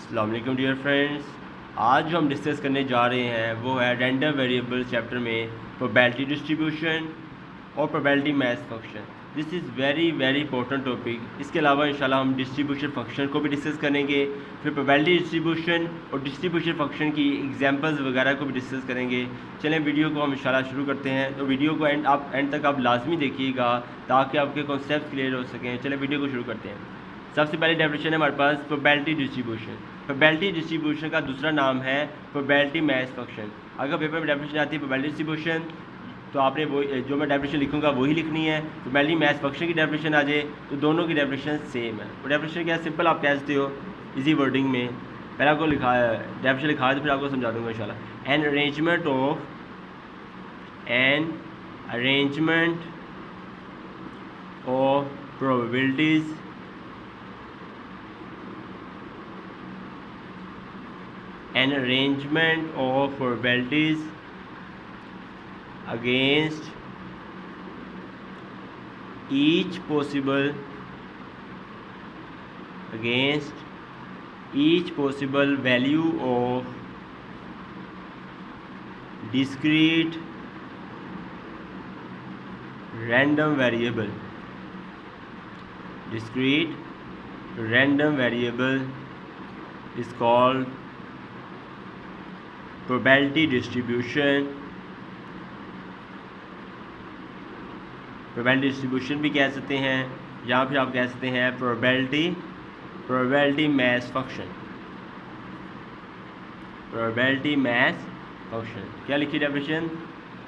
अस्सलाम वालेकुम dear friends. आज जो हम डिस्कस करने जा रहे हैं वो है रैंडम वेरिएबल चैप्टर में प्रोबेबिलिटी डिस्ट्रीब्यूशन और probability math function. This is very important topic. इसके अलावा इंशाल्लाह हम डिस्ट्रीब्यूशन फंक्शन को भी डिस्कस करेंगे, फिर प्रोबेबिलिटी डिस्ट्रीब्यूशन और डिस्ट्रीब्यूशन फंक्शन की एग्जांपल्स वगैरह को भी डिस्कस करेंगे। चलें वीडियो को हम इंशाल्लाह शुरू करते हैं। तो वीडियो को एंड तक आप लाजमी देखिएगा ताकि आपके कॉन्सेप्ट क्लियर हो सकें। चलें वीडियो को शुरू करते हैं। सबसे पहले डेफिनेशन है हमारे पास प्रोबेबिलिटी डिस्ट्रीब्यूशन। प्रोबेबिलिटी डिस्ट्रीब्यूशन का दूसरा नाम है प्रोबेबिलिटी मैथ फंक्शन। अगर पेपर में डेफिनेशन आती है प्रोबेबिलिटी डिस्ट्रीब्यूशन तो आपने वो जो मैं डेफिनेशन लिखूंगा वही लिखनी है। प्रोबेबिलिटी मैथ फंक्शन की डेफिनेशन आ जाए तो दोनों की डेफिनेशन सेम है। वो डेफिनेशन क्या है, सिंपल आप कह सकते हो इजी वर्डिंग में। पहले आपको डेफिनेशन लिखा है तो फिर आपको समझा दूंगा इंशाल्लाह। An arrangement of probabilities an arrangement of probabilities against each possible value of discrete random variable is called probability distribution भी कह सकते हैं या फिर आप कह सकते हैं प्रोबेबिलिटी मैथ फंक्शन। क्या लिखी definition?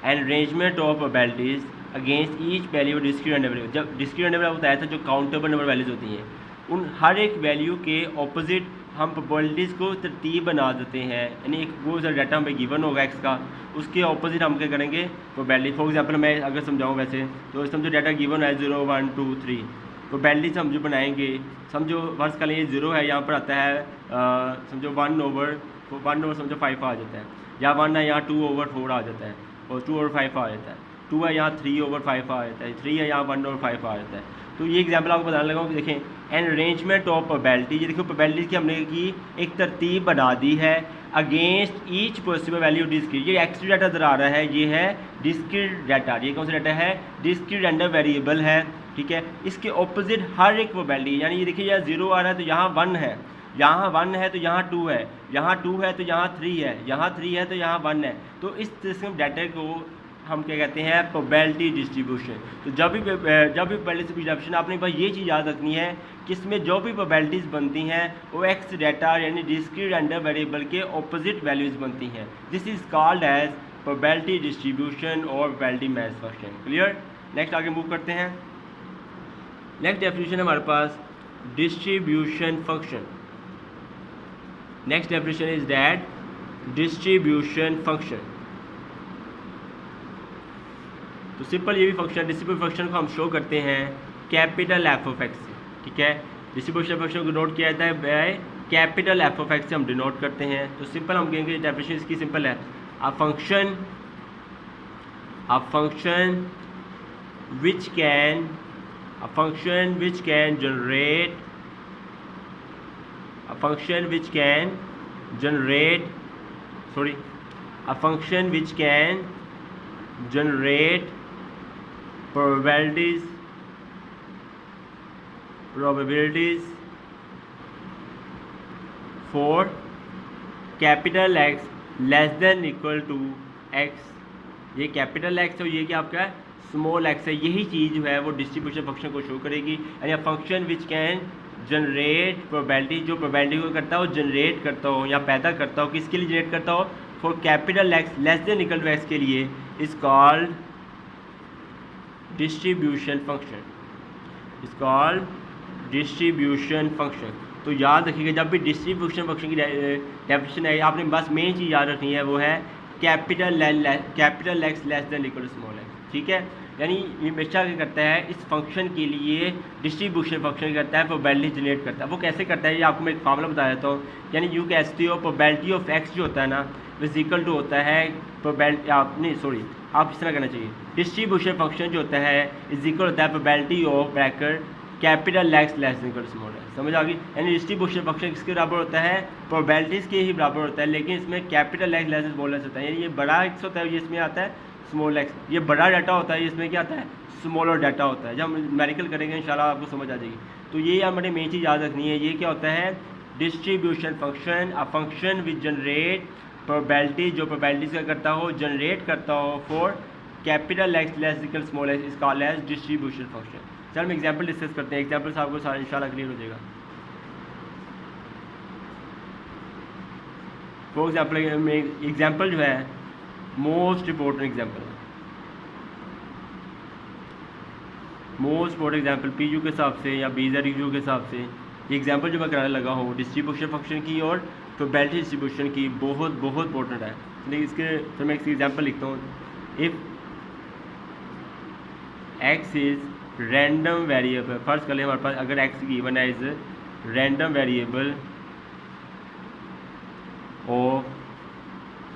An arrangement of probabilities against each value discrete random value. जब डिस्क्रीट रैंडम बताया था जो काउंटेबल नंबर वैल्यूज होती हैं, उन हर एक वैल्यू के ऑपोजिट हम प्रोबेबिलिटीज़ को तरतीब बना देते हैं। यानी एक वो सा डाटा हमें गिवन होगा एक्स का, उसके ऑपोजिट हम क्या करेंगे प्रोबेबिलिटी। फॉर एग्जांपल मैं अगर समझाऊँ वैसे तो समझो डाटा गिवन है 0 1 2 3। प्रोबेबिलिटीज हम जो बनाएंगे, समझो वर्ष का ये 0 है, यहाँ पर आता है समझो 1/1 समझो 5 आ जाता है, या 1 है यहाँ 2/4 आ जाता है, और 2/5 आ जाता है। 2 है यहाँ 3/5 आ जाता है, 3 है यहाँ 1/5 आ जाता है। तो ये एग्जाम्पल आपको बताने लगा हूँ कि देखें एन अरेंजमेंट ऑफ प्रोबेबिलिटी। ये देखो प्रोबेबिलिटी की हमने की एक तरतीब बना दी है against each possible value discrete. ये एक्स्ट्रा डाटा नजर आ रहा है, ये है डिस्क्रीट डाटा। ये कौन सा डाटा है? डिस्क्रीट रैंडम वेरिएबल है, ठीक है। इसके ऑपोजिट हर एक प्रोबेबिलिटी, यानी ये देखिए यहाँ 0 आ रहा है तो यहाँ 1 है, यहाँ 1 है तो यहाँ 2 है, यहाँ 2 है तो यहाँ 3 है, यहाँ 3 है तो यहाँ 1 है। तो इस तरह डाटा को हम क्या कहते हैं प्रोबेबिलिटी डिस्ट्रीब्यूशन। तो जब भी प्रोबेबिलिटी डिस्ट्रीब्यूशन आपने बस ये चीज़ याद रखनी है कि इसमें जो भी प्रोबेबिलिटीज़ बनती हैं वो एक्स डाटा यानी डिस्क्रीट रैंडम वेरिएबल के ऑपोजिट वैल्यूज़ बनती हैं। This is called as probability distribution और probability math function. Clear? Next आगे मूव करते हैं। नेक्स्ट डेफिनेशन है हमारे पास distribution function. Next definition is that distribution function. तो सिंपल ये भी फंक्शन डिस्ट्रीब्यूशन फंक्शन को हम शो करते हैं कैपिटल एफ ऑफ एक्स से, ठीक है। डिस्ट्रीब्यूशन फंक्शन को नोट किया जाता है by capital F of X से हम डिनोट करते हैं। तो सिंपल हम कहेंगे डेफिनेशन इसकी सिंपल है, a function which can generate probabilities for capital X less than equal to X. ये कैपिटल एक्स और ये क्या आपका स्मॉल एक्स है, यही चीज़ जो है वो डिस्ट्रीब्यूशन फंक्शन को शो करेगी। यानी function which can generate probability, जो प्रोबेबिलिटी को करता हो जनरेट करता हो या पैदा करता हो, किसके लिए जनरेट करता हो? For capital X less than equal to X के लिए इज कॉल्ड डिस्ट्रीब्यूशन फंक्शन। तो याद रखिएगा जब भी डिस्ट्रीब्यूशन फंक्शन की डेफिनेशन है, आपने बस मेन चीज़ याद रखनी है वो है capital X less than equal to small X, ठीक है। यानी ये हमेशा क्या करता है इस फंक्शन के लिए डिस्ट्रीब्यूशन फंक्शन करता है प्रोबेबिलिटी जनरेट करता है। वो कैसे करता है ये आपको मैं एक फार्मूला बता देता हूँ। यानी यू कहते हो प्रोबेबिलिटी ऑफ एक्स जो होता है ना विज इक्वल टू होता है प्रोबेबिलिटी आप इस तरह करना चाहिए, डिस्ट्रीब्यूशन फंक्शन जो होता है इज इक्वल होता है probability of bracket capital X less equal small x. समझ आ गई? यानी डिस्ट्रीब्यूशन फंक्शन किसके बराबर होता है? प्रोबेबिलिटीज़ के ही बराबर होता है, लेकिन इसमें capital X less small x होता है। यानी ये बड़ा एक्स होता है, ये इसमें आता है स्मॉल एक्स। ये बड़ा डाटा होता है, इसमें क्या आता है? स्मॉलर डाटा होता है। जब हम न्यूमेरिकल करेंगे इंशाल्लाह आपको समझ आ जाएगी। तो ये हमारी मेन चीज़ याद रखनी है। ये क्या होता है? Distribution function, a function which generate probability, जो प्रोबेबिलिटीज़ का करता हो, जनरेट करता हो for capital X less equal small X, is called as distribution function. चल हम एग्जांपल डिस्कस करते हैं। एग्जांपल से आपको सारा इंशाल्लाह क्लियर हो जाएगा। फॉर एग्जांपल जो है मोस्ट इंपॉर्टेंट एग्जांपल PU के हिसाब से या BZU के हिसाब से ये एग्जांपल जो मैं कराने लगा हूँ डिस्ट्रीब्यूशन फंक्शन की और प्रोबेबिलिटी डिस्ट्रीब्यूशन की, बहुत बहुत इंपॉर्टेंट है। लेकिन इसके फिर मैं इसकी एग्जांपल लिखता हूँ। If x is random variable, first कर ले हमारे पास अगर x गिवन है is random variable of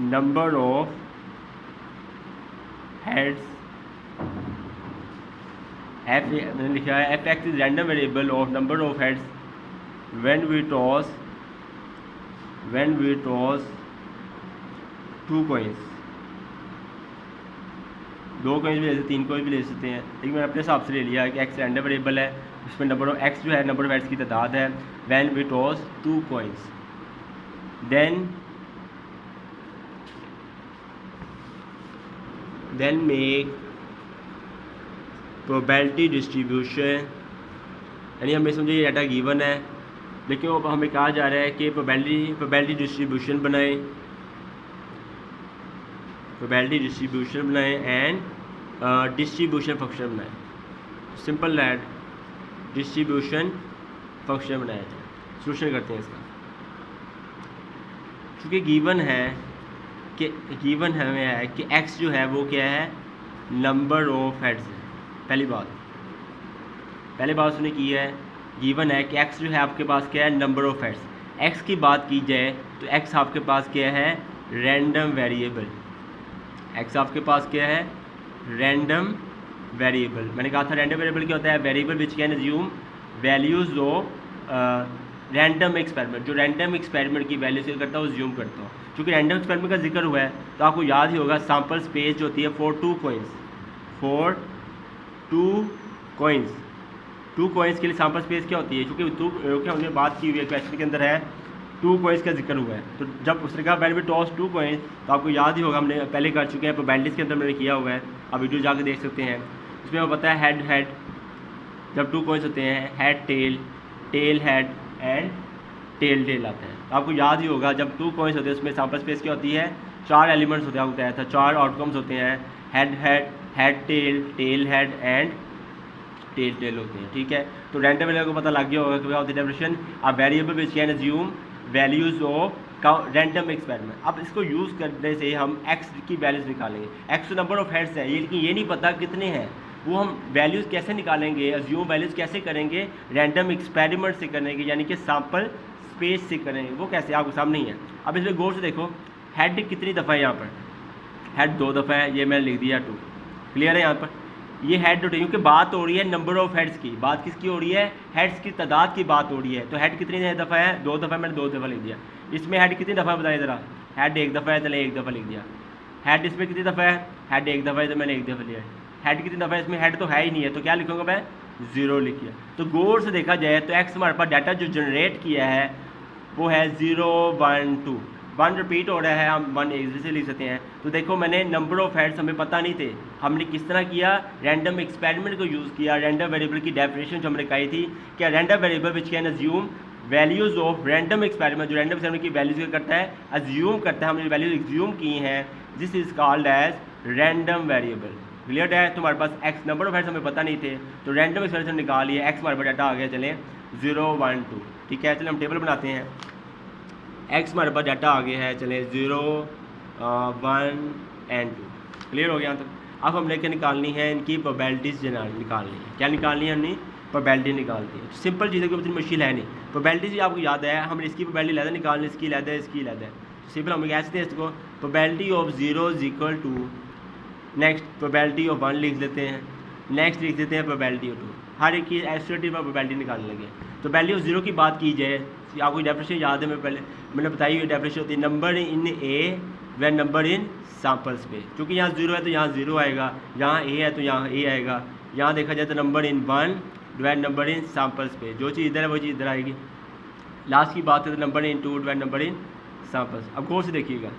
number of heads, मैंने लिखा है F X is random variable of number of heads when we toss two coins, दो कॉइंस भी ले सकते, तीन कॉइंस भी ले सकते हैं, लेकिन मैंने अपने हिसाब से ले लिया कि एक्स रैंडम वेरिएबल है, उसमें नंबर ऑफ एक्स जो है नंबर ऑफ हेड्स की तादाद है। When we toss two coins then make probability distribution, यानी हमें समझे ये डाटा गिवन है, लेकिन वो हमें कहा जा रहा है कि प्रोबेबिलिटी डिस्ट्रीब्यूशन बनाएं, एंड डिस्ट्रीब्यूशन फंक्शन बनाएं। सिंपल दैट डिस्ट्रीब्यूशन फंक्शन बनाया जाए। सोल्यूशन करते हैं इसका। चूँकि गिवन हमें है कि x जो है वो क्या है? नंबर ऑफ हेड्स है। पहली बात उसने की है, गिवन है कि x जो है आपके पास क्या है? Number of heads. x की बात की जाए तो x आपके पास क्या है? Random variable. x आपके पास क्या है? Random variable. मैंने कहा था रैंडम वेरिएबल क्या होता है? Variable which can assume values of random experiment, जो रैंडम एक्सपेरिमेंट की वैल्यू से करता हूँ ज्यूम करता हूँ। क्योंकि रैंडम एक्सपेरिमेंट का जिक्र हुआ है तो आपको याद ही होगा सैम्पल स्पेस जो होती है फॉर टू कॉइंस के लिए सैम्पल स्पेस क्या होती है? क्योंकि क्या हमने बात की हुई है क्वेश्चन के अंदर है टू कॉइंस का जिक्र हुआ है। तो जब उसने कहा when we toss two coins तो आपको याद ही होगा हमने पहले कर चुके हैं, प्रोबेबिलिटीज़ के अंदर मैंने किया हुआ है, आप वीडियो जाकर देख सकते हैं। उसमें हमें पता है हेड जब टू कॉइंस होते हैं head tail head and tail आता है। तो आपको याद ही होगा जब टू कॉइंस होते हैं उसमें सैम्पल स्पेस क्या होती है? 4 एलिमेंट्स होते हैं, आपको बताया था 4 आउटकम्स होते हैं, head tail head and tail होते हैं। ठीक है, तो रैंडम वेरिएबल को पता लग गया होगा कि क्या होती है definition? A variable which can assume values of random experiment. अब इसको यूज़ करने से हम x की वैल्यूज़ निकालेंगे। x तो नंबर ऑफ हेड्स है, लेकिन ये नहीं पता कितने हैं, वो हम वैल्यूज़ कैसे निकालेंगे, अज्यूम वैल्यूज़ कैसे करेंगे? रैंडम एक्सपेरिमेंट से करेंगे, यानी कि सैम्पल स्पेस से करेंगे। वो कैसे आपको सामने ही है। अब इसमें गौर से देखो हेड कितनी दफ़ा है? यहाँ पर हेड 2 दफ़ा है, ये मैंने लिख दिया 2। क्लियर है? यहाँ पर ये हेड डॉट, क्योंकि बात हो रही है नंबर ऑफ हेड्स की, बात किसकी हो रही है? हेड्स की तादाद की बात हो रही है। तो हेड कितनी दफ़ा है? 2 दफ़ा, मैंने 2 दफ़ा लिख दिया। इसमें हेड कितनी दफ़ा बताइए ज़रा? हेड 1 दफ़ा है, चले 1 दफ़ा लिख दिया। हेड इसमें कितनी दफ़ा है? हेड 1 दफ़ा है, तो मैंने 1 दफ़ा लिया। हेड कितनी दफ़ा है? इसमें हेड तो है ही नहीं है, तो क्या लिखूँगा मैं? 0 लिखिए। तो गौर से देखा जाए तो एक्स हमारे पास डाटा जो जनरेट किया है वो है 0 1 2, 1 रिपीट हो रहा है, हम 1 एक से लिख सकते हैं। तो देखो मैंने नंबर ऑफ हेड्स हमें पता नहीं थे, हमने किस तरह किया? रैंडम एक्सपेरिमेंट को यूज़ किया। रैंडम वेरिएबल की डेफिनेशन जो हमने कही थी कि random variable which can assume values of random experiment, जो रैंडम एक्सपेरिमेंट की वैल्यूज़ क्या करता है? अज्यूम करता है। हमने वैल्यूज एज्यूम की हैं, this is called as random variable. Clear है? तुम्हारे पास एक्स नंबर ऑफ हेड्स हमें पता नहीं थे, तो रैंडम एक्सपेरिमेंट निकाल लिए, एक्स हमारे पास डाटा आ गया, चले 0 1 2। ठीक है, चले हम टेबल बनाते हैं। एक्स हमारे पास डाटा आ गया है, चले 0 1 एंड 2। क्लियर हो गया यहाँ तक? अब हमने क्या निकालनी है? इनकी प्रोबेबिलिटीज़ निकालनी है। क्या निकालनी है? हमने प्रोबेबिलिटी निकालनी है। सिंपल चीज़ है, कोई इतनी मुश्किल है नहीं। प्रोबेबिलिटी आपको याद है, हमने इसकी प्रोबेबिलिटी लेदा निकालनी, इसकी लेदा है, इसकी लेदा है। सिंपल हम कहते हैं इसको probability of 0 is equal to, next probability of 1 लिख देते हैं, नेक्स्ट लिख देते हैं प्रोबेबिलिटी ऑफ 2। हर एक की एसोसिएटिव प्रोबेबिलिटी निकालने लगे। तो वैल्यू ऑफ जीरो की बात की जाए, आपको डेफिनेशन याद है, मैं पहले मैंने बताई हुई डेफिनेशन होती है नंबर इन ए व नंबर इन सैम्पल स्पेस। क्योंकि यहाँ जीरो है तो यहाँ जीरो आएगा, यहाँ ए है तो यहाँ ए आएगा, यहाँ देखा जाए तो number in one divide number in sample space, जो चीज़ इधर है वो चीज़ इधर आएगी। लास्ट की बात है तो number into divide number in samples. अब गौर से देखिएगा,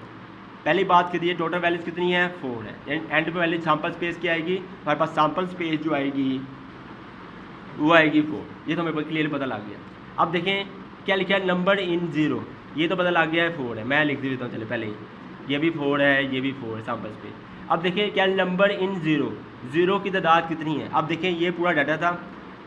पहली बात करिए टोटल वैल्यूज कितनी है 4 है, एंड पे वैल्यू सैम्पल स्पेस की आएगी, हमारे पास सैम्पल स्पेस जो आएगी वो आएगी 4। ये तो हमें क्लियर पता लग गया। अब देखें क्या लिखा है नंबर इन जीरो, ये तो पता लग गया है 4 है, मैं लिख देता हूँ चले पहले ही, ये भी 4 है, ये भी 4 है सैम्पल स्पेस। अब देखें क्या नंबर इन जीरो, जीरो की तादाद कितनी है। अब देखें ये पूरा डाटा था,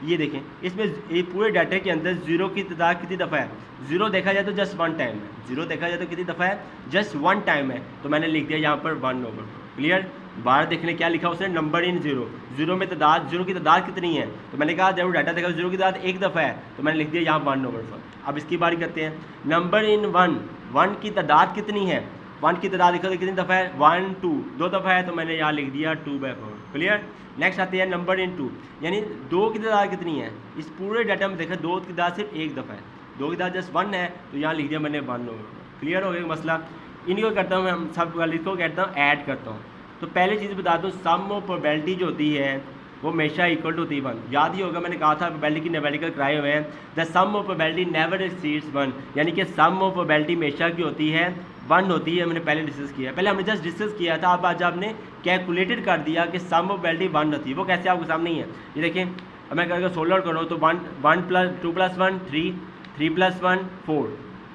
ये देखें इसमें ये पूरे डाटे के अंदर जीरो की तादाद कितनी दफ़ा है, जीरो देखा जाए तो जस्ट वन टाइम है, जीरो देखा जाए तो कितनी दफ़ा है, जस्ट वन टाइम है, तो मैंने लिख दिया यहाँ पर 1/4। क्लियर। बाहर देखने क्या लिखा उसने नंबर इन जीरो, जीरो में तादाद, जीरो की तादाद कितनी है, तो मैंने कहा जब डाटा देखा जीरो की तादाद एक दफ़ा है, तो मैंने लिख दिया यहाँ 1/4। अब इसकी बारी करते हैं, नंबर इन वन, वन की तादाद कितनी है, वन की तादाद देखो कितनी दफ़ा है 1 2, दो दफ़ा है, तो मैंने यहाँ लिख दिया 2/4। क्लियर। नेक्स्ट आते हैं नंबर इन टू, यानी दो की तादाद कितनी है, इस पूरे डाटा में देखा दो की तादाद सिर्फ एक दफ़ा है, दो की तादाद जस्ट 1 है, तो यहाँ लिख दिया मैंने 1/4। क्लियर हो गया मसला। इनको करता हूँ मैं सब वाली को कहता हूँ ऐड करता हूँ। तो पहले चीज़ बता दूँ, सम ऑफ प्रोबेबिलिटी जो होती है वो हमेशा इक्वल टू होती है 1। याद ही होगा मैंने कहा था प्रोबेबिलिटी की न्यूमेरिकल कराए हुए हैं, the sum of probability never exceeds 1, यानी कि सम ऑफ प्रोबेबिलिटी हमेशा की होती है 1 होती है। मैंने पहले डिस्कस किया, पहले हमने जस्ट डिस्कस किया था, अब आज आपने कैलकुलेटेड कर दिया कि सम ऑफ प्रोबेबिलिटी 1 होती है। वो कैसे आपके सामने ही है, ये देखें, अब मैं अगर सोल्व करो तो 1 प्लस 2 प्लस 1 3, 3 प्लस 1 4,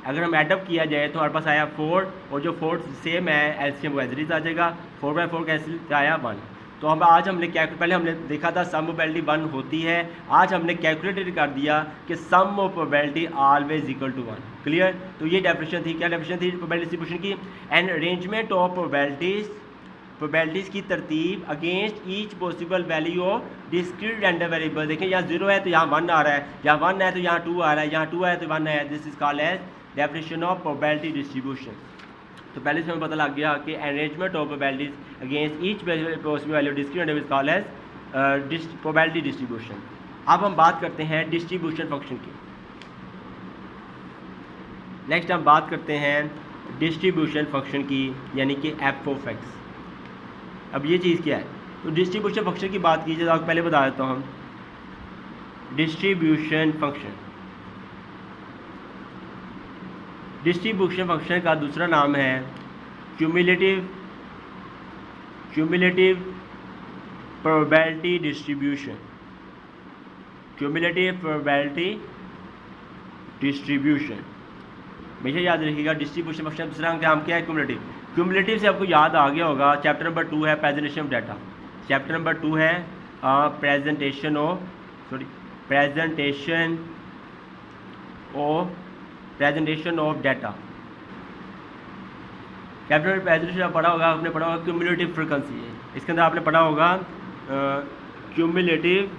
अगर हम एडअप किया जाए तो हमारे पास आया 4, और जो 4 सेम है एलसीएम वैजरीज आ जाएगा, 4/4 कैंसिल आया 1। तो हम आज हमने पहले हमने देखा था सम ऑफ प्रोबेबिलिटी 1 होती है, आज हमने कैलकुलेटेड कर दिया कि sum of probability always equal to 1। Clear. तो ये डेफिनेशन थी, क्या डेफिनेशन थी प्रोबेबिलिटी डिस्ट्रीब्यूशन की, एंड अरेंजमेंट ऑफ प्रोबेबिलिटीज़ की तरतीब against each possible value of discrete random variable. देखें यहाँ 0 है तो यहाँ 1 आ रहा है, यहाँ 1 है तो यहाँ 2 आ रहा है, यहाँ 2 है तो 1 है। This is called as definition of probability distribution. तो पहले से हमें पता लग गया कि arrangement of probabilities against each possible value discrete random is called as probability distribution. अब हम बात करते हैं डिस्ट्रीब्यूशन फंक्शन की। नेक्स्ट हम बात करते हैं डिस्ट्रीब्यूशन फंक्शन की, यानी कि एफ ऑफ एक्स। अब ये चीज़ क्या है, तो डिस्ट्रीब्यूशन फंक्शन की बात की जाए तो आपको पहले बता देता हूँ हम डिस्ट्रीब्यूशन फंक्शन। डिस्ट्रीब्यूशन फंक्शन का दूसरा नाम है cumulative probability distribution. Cumulative probability distribution हमेशा याद रखिएगा। डिस्ट्रीब्यूशन फंक्शन दूसरा नाम क्या है क्यूमुलेटिव। क्यूमुलेटिव से आपको याद आ गया होगा, चैप्टर नंबर 2 है presentation of data, chapter number 2 है presentation of data. Chapter presentation पढ़ा होगा, आपने पढ़ा होगा क्यूमुलेटिव फ्रीक्वेंसी है, इसके अंदर आपने पढ़ा होगा क्यूमुलेटिव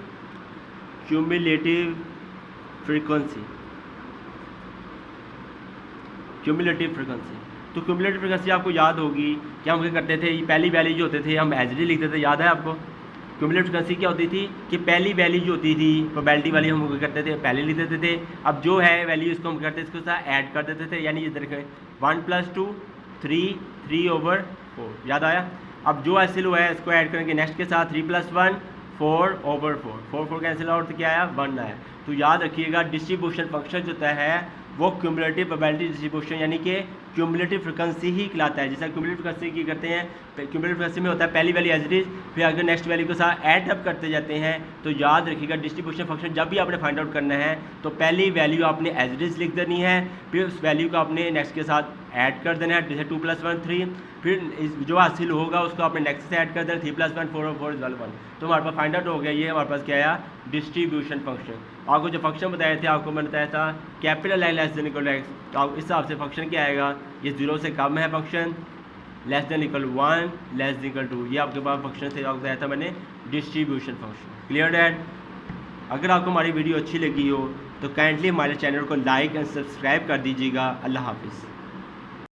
फ्रीक्वेंसी। तो क्यूमुलेटिव फ्रीक्वेंसी आपको याद होगी कि हम क्या करते थे, पहली वैल्यू जो होते थे हम एज डी लिखते थे, याद है आपको। क्यूमुलेटिव फ्रीक्वेंसी क्या होती थी कि पहली वैल्यू जो होती थी प्रोबेबिलिटी वाली हम क्या करते थे पहले लिख देते थे, अब जो है वैल्यू इसको हम करते थे इसको साथ ऐड कर देते थे, यानी इधर 1 + 2 3, 3/4, याद आया। अब जो हासिल हुआ है इसको ऐड करेंगे नेक्स्ट के साथ 3 + 1 4/4, 4 कैंसिल आउट तो क्या आया 1 आया। तो याद रखिएगा डिस्ट्रीब्यूशन फंक्शन जो होता है वो क्यूमुलेटिव प्रोबेबिलिटी डिस्ट्रीब्यूशन यानी कि क्यूमुलेटिव फ्रीक्वेंसी ही कहलाता है। जैसा क्यूमुलेटिव फ्रीक्वेंसी की करते हैं, क्यूमुलेटिव फ्रीक्वेंसी में होता है पहली वैल्यू एज इट इज, फिर अगर नेक्स्ट वैल्यू के साथ ऐड अप करते जाते हैं। तो याद रखिएगा डिस्ट्रीब्यूशन फंक्शन जब भी आपने फाइंड आउट करना है तो पहली वैल्यू आपने एज इट इज लिख देनी है, फिर उस वैल्यू को आपने नेक्स्ट के साथ ऐड कर देना है, जैसे 2 + 1 3, फिर जो हासिल होगा उसको आपने नेक्स्ट से ऐड कर देना 3 + 1 4/4 = 1। तो हमारे पास फाइंड आउट हो गया, ये हमारे पास क्या आया डिस्ट्रीब्यूशन फंक्शन। आपको जो फंक्शन बताए थे आपको मैंने बताया था कैपिटल I < x, तो इस हिसाब से फंक्शन क्या आएगा, ये 0 से कम है फंक्शन, < 1 < 2, ये आपके पास फंक्शन थे, आपको बताया था मैंने डिस्ट्रीब्यूशन फंक्शन। Clear dad. अगर आपको हमारी वीडियो अच्छी लगी हो तो काइंडली हमारे चैनल को लाइक एंड सब्सक्राइब कर दीजिएगा। अल्लाह हाफिज़।